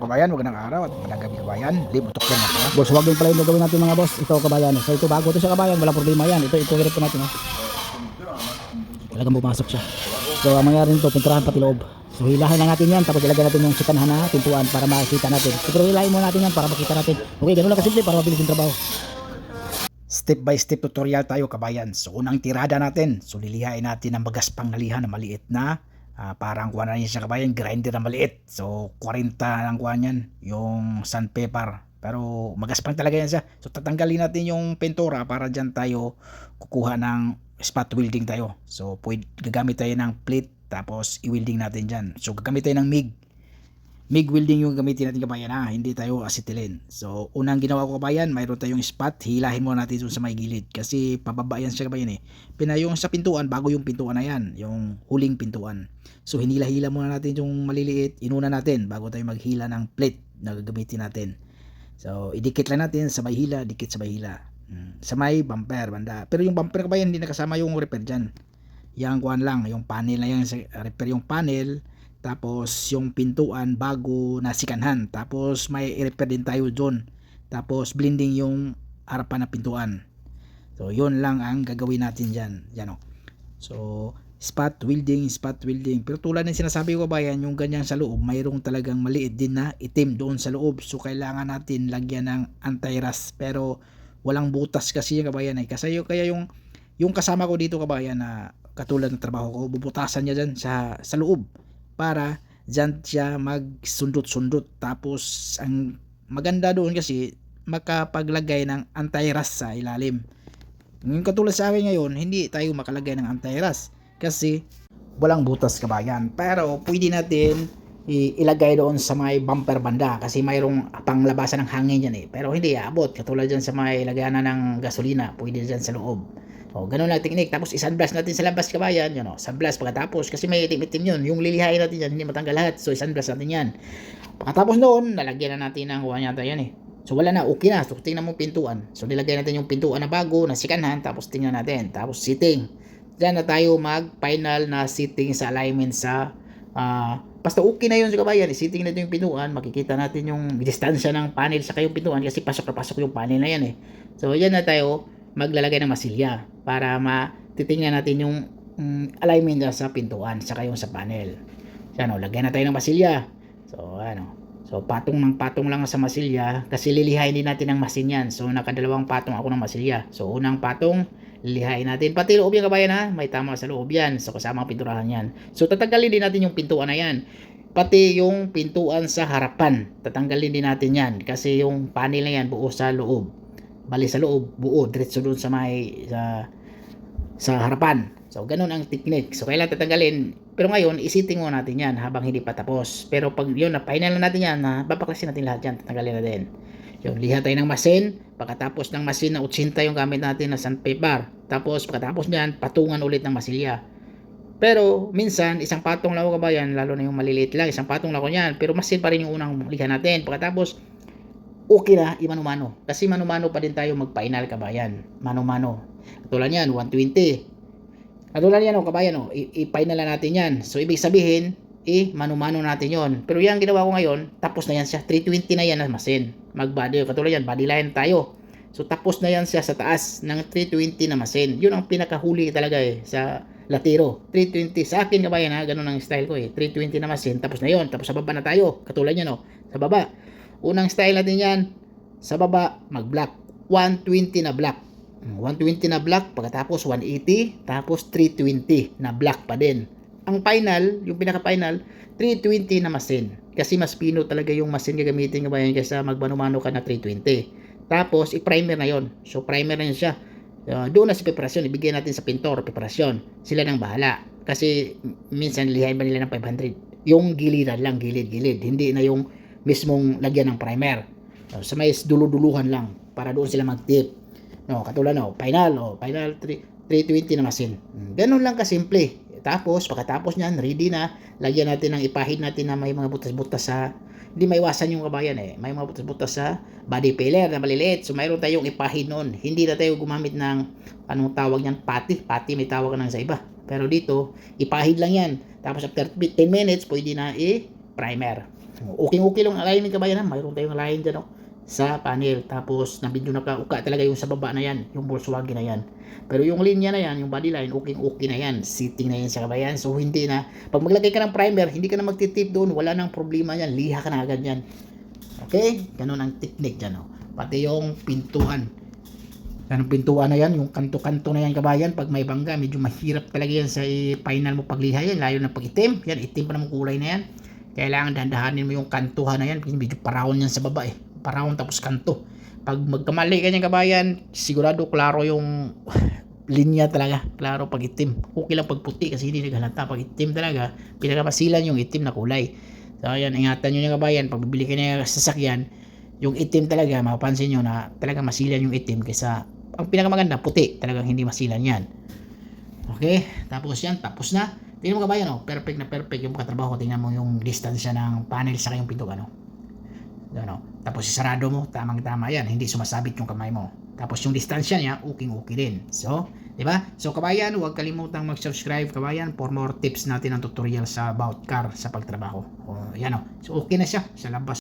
kabayan, magandang araw at magandang gabi kabayan. Libutok yan ako. Boss, wag yung pala yung gagawin natin mga boss. Ito kabayan. So ito bago to sa kabayan, walang problema yan. Ito hirap po natin. Oh. Talagang pumasok siya. So ang mangyari nito, pinturahan pati loob. So hilahin lang natin yan, tapos ilagay natin yung sikanhan na pintuan para makita natin. Pero hilahin muna natin yan para makita natin. Okay, ganun lang kasimple para mabilis yung trabaho. Step by step tutorial tayo kabayan. So unang tirada natin, so lilihain natin ang magaspang na liha na maliit na. Parang kuha na niya siya kabayan, grinder na maliit. So 40 lang kuha niyan, yung sandpaper. Pero magaspang talaga yan siya. So tatanggalin natin yung pintura para dyan tayo kukuha ng spot welding tayo. So gagamit tayo ng plate tapos i-welding natin dyan. So gagamit tayo ng MIG welding yung gamitin natin kabayan, hindi tayo acetylene. So unang ginawa ko kabayan, mayroon tayong spot, hilahin muna natin dun sa may gilid kasi pababa yan siya kabayan yung sa pintuan, bago yung pintuan na yan, yung huling pintuan. So hinila-hila muna natin yung maliliit, inuna natin bago tayo maghila ng plate na gagamitin natin. So idikit lang natin sa may hila, dikit sa may hila, sa may bumper banda. Pero yung bumper kabayan, hindi nakasama yung repair dyan. Yang kuhan lang, yung panel na yan, repair yung panel. Tapos yung pintuan bago nasikanhan. Tapos may i-repair din tayo doon. Tapos blending yung harapan na pintuan. So yun lang ang gagawin natin dyan. Yan o. So spot welding. Pero tulad ng sinasabi ko kabayan, yung ganyan sa loob, mayroong talagang maliit din na itim doon sa loob. So kailangan natin lagyan ng anti-rust. Pero walang butas kasi yung kabayan kasi kaya yung kasama ko dito kabayan na katulad ng trabaho ko, bubutasan niya dyan sa loob. Para dyan siya magsundot-sundot. Tapos ang maganda doon kasi makapaglagay ng anti-rust sa ilalim. Yung katulad sa akin ngayon, hindi tayo makalagay ng anti-rust kasi walang butas kabayan. Pero pwede natin ilagay doon sa may bumper banda kasi mayroong panglabasan ng hangin yan Pero hindi aabot. Katulad dyan sa may lagayanan ng gasolina, pwede dyan sa loob. O, ganun lang technique. Tapos isunblast natin sa labas kabayan, yun o, sunblast pagkatapos kasi may itim-itim yun. Yung lilihain natin yan, hindi matanggal lahat. So isunblast natin yan. Pagkatapos noon, nalagyan na natin ng kuha yata yan So wala na, okay na. So tingnan mo pintuan. So nilagay natin yung pintuan na bago, na sikanhan, tapos tingnan natin. Tapos sitting. Diyan na tayo mag-final na sitting sa alignment sa basta okay na yun sa kabayan. Sitting natin yung pintuan, makikita natin yung distansya ng panel sa kayong pintuan kasi pasok na pasok yung panel na yan So yan na tayo maglalagay ng masilya para matitingnan natin yung alignment sa pintuan saka yung sa panel. So lagyan na tayo ng masilya. So patong lang sa masilya kasi lilihain din natin ng masin yan. So nakadalawang patong ako ng masilya. So unang patong lilihain natin pati loob yan kabayan may tama sa loob yan. So kasama ang pinturahan yan. So tatanggalin din natin yung pintuan na yan. Pati yung pintuan sa harapan tatanggalin din natin yan kasi yung panel na yan buo sa loob. Bali sa loob, buo, diretso doon sa may sa harapan. So ganun ang technique. So kailangan tatanggalin. Pero ngayon, isiting mo natin yan habang hindi pa tapos. Pero pag yun, na-final na natin yan, babaklasin natin lahat yan, tatanggalin natin. Yun, liha tayo ng masin. Pagkatapos ng masin na 80 yung gamit natin na sandpaper. Tapos pagkatapos niyan, patungan ulit ng masilya. Pero minsan, isang patong lang ako kabayan, lalo na yung maliliit lang, isang patong lang ako niyan. Pero masin pa rin yung unang liha natin. Pagkatapos, okay na, i-mano-mano. Kasi mano-mano pa din tayo mag-final kabayan. Mano-mano. Katulad yan, 120. Katulad yan kabayan i-final na natin yan. So ibig sabihin, mano-mano natin yon. Pero yan ginawa ko ngayon, tapos na yan siya. 320 na yan na masin. Mag-body, katulad yan, body line tayo. So tapos na yan siya sa taas ng 320 na masin. Yun ang pinakahuli talaga sa latiro. 320 sa akin kabayan ganun ang style ko 320 na masin, tapos na yon. Tapos sa baba na tayo. Katulad yan sa baba. Unang style natin yan, sa baba, mag-black. 120 na black. 120 na black, pagkatapos 180, tapos 320 na black pa din. Ang final, yung pinaka-final, 320 na masin. Kasi mas pino talaga yung masin gagamitin kabayan kaysa magmano-mano ka na 320. Tapos, i-primer na yon. So, primer na yun siya. Doon na sa preparasyon, ibigay natin sa pintor, preparasyon. Sila nang bahala. Kasi, minsan, lihain ba nila ng 500? Yung giliran lang, gilid-gilid. Hindi na yung mismong lagyan ng primer. Sa may dulu-duluhan lang para doon sila mag-tip. Katulad final 320 na masin. Ganun lang kasimple. Tapos pagkatapos niyan, ready na, lagyan natin ng ipahid natin na may mga butas-butas sa hindi maiwasan yung kabayan may mga butas-butas sa body filler na maliliit. So mayroon tayong ipahid noon. Hindi na tayo gumamit ng anong tawag niyan, pati may tawag na sa iba. Pero dito, ipahid lang yan. Tapos after 10 minutes, pwede na i-primer. Okay lang ang alignment kabayan ha. Mayroon tayong line dyan sa panel. Tapos medyo nakauka talaga yung sa baba na yan, yung Volkswagen na yan. Pero yung linya na yan, yung body line, okay na yan. Sitting na yan sa kabayan. So hindi na, pag maglagay ka ng primer, hindi ka na magtitip doon, wala nang problema yan. Liha ka na agad yan. Okay? Ganun ang technique dyan. Pati yung pintuan. Yan ang pintuan na yan, yung kanto-kanto na yan kabayan, pag may bangga, medyo mahirap talaga yan sa final mo pagliha yan, layo na pag itim. Yan, itim pa naman kulay na yan. Kailangan dandahanin mo yung kantuhan na yan, medyo parawon yan sa baba parawon tapos kanto. Pag magkamali ganyan kabayan, sigurado klaro yung linya talaga, klaro pag itim. Okay lang pag puti kasi hindi naghalata. Pag itim talaga, pinakamasilan yung itim na kulay. So ayan, ingatan nyo yung kabayan, pag bibili ka na sasakyan, yung itim talaga, mapapansin nyo na talaga masilan yung itim kaysa ang pinakamaganda, puti, talagang hindi masilan yan. Okay, tapos yan, tapos na. Tingnan mo kabayan, perfect na perfect yung katrabaho. Tingnan mo yung distansya ng panel sa yung pinto, tapos isarado mo, tamang-tama yan, hindi sumasabit yung kamay mo. Tapos yung distansya niya, okay din. So, di ba? So kabayan, huwag kalimutang mag-subscribe kabayan for more tips natin ng tutorial sa about car sa pagtrabaho. So okay na siya sa labas.